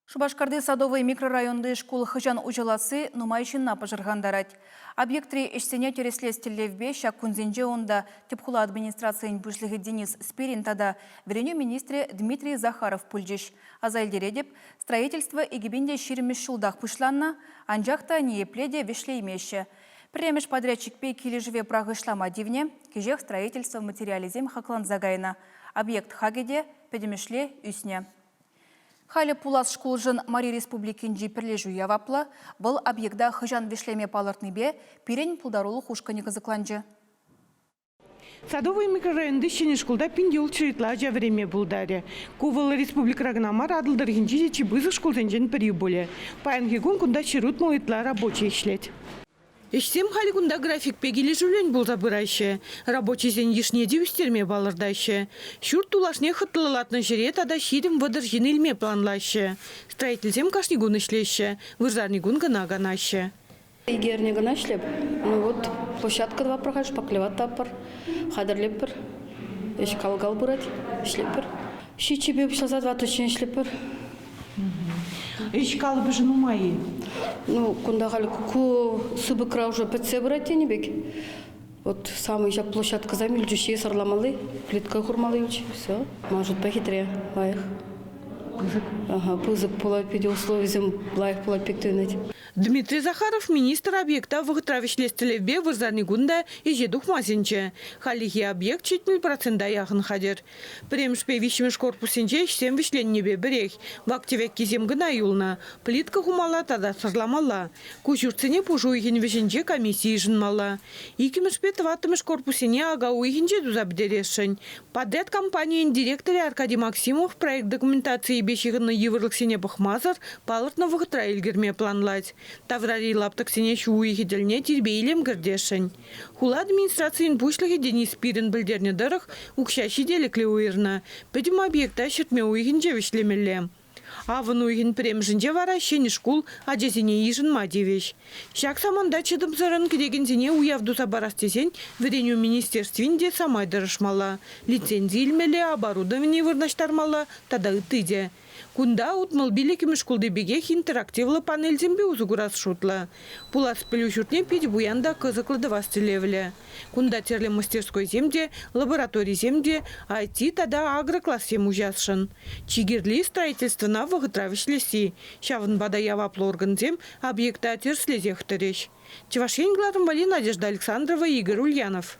Шубашкарды садовый микрорайонды школ хыжан ужаласы нумайшынна пожыргандарать. Объекты эштене тереслестелевбе шак кунзенже онда тепхула администрациян бүшлігі Денис Спирин тада вереню министре Дмитрий Захаров пульжиш. Азайлдередеп строительство егибенде ширемеш шулдах пышланна, анжақта неепледе вешлеймеші. Премеш подрядчикпе килежеве прағышлама дивне, кежех строительство материализем хаклан загайна. Объект хагеде педемешле үсне. Халі пулас школжын Мари Республикинжи пірлежу явапла, бұл объектда хыжан вешлеме палыртныбе пирен пулдарулы хушканы кызыкланжы. Садовый микрорайонды шене школда пиндел чиритла время булдаре. Кувал республикарагнамар адылдыргинжи чебызы школзенжен пірі боле. Паянхегун кунда чирут молитла рабочий шлет. Ишсем халикунда график пегили жулен был забырайшы. Рабочий зен ешне девестерме балырдайшы. Шурт тулашне хытлылатны жире тада ширим выдыр жинелме планлайшы. Строительзем кашнигун ишлейші, вырзарнигун гына ганайшы. Игерне гына ишлеп, вот площадка два проходишь, поклеват таппар, хадырлеппер, калгал бұрат, ишлеппер. Шичебе пішлаза два точно ишлеппер. Ишкалы бежину майы. Кунда хали ку субыкра уже ПЦ брать не бег. Вот самый жак площадка замель, жущие сарламалы, плитка хурмалы все. Может похитрее, лайх. Ага, пузык полать пиди условия зем лайх полать пиктюнить. Дмитрий Захаров, министр объекта в Гатравишлестелевбе в Ирзарнигунда и Жедух Мазинче. Халихи объект 4% яхын хадер. Премшпе вишмеш корпусинче 7 вишленнебе берег. В активек кизем гына юлна. Плитка хумала тада сарламала. Кучурцене пужу ихин вишенче комиссии жынмала. Икимешпе тватымеш корпусине ага уихинче дузабдерешень. Подряд компаниян директоре Аркадий Максимов проект документации бешигыны еврлыксене бахмазар палыртна в Гатраилгерме планлать. Таврари лаптаксене шуихидельне тербейлем гырдешень. Хула администрациян пушлығы Денис Спирин білдерне дырық укшаши делекле уйырна. Пөдім объекта шертме уйхинже вишлемелле. Авын уйхин премжінже вара шені шкул аджезіне ижын мадевеш. Шак саманда чыдым зырын кедегензіне уявдуса барастесен вереню министерствинде самай дырышмала. Лицензия илмеле, оборудование вырнаштармала, тада ытыде. Кунда утмал билекими шкулды бегех интерактивлы панель зембе узугурас шутла. Пулас пылю шутне пить буянда кызыклы вастелевле. Кунда терле мастерской земде, лабораторий земде, IT тада агрокласс ему ужасшын. Чигерли строительство на Гатравишлеси. Шавын бада яваплы орган зем объекта терслезех тереш. Чевашень Гладом Надежда Александрова, Игорь Ульянов.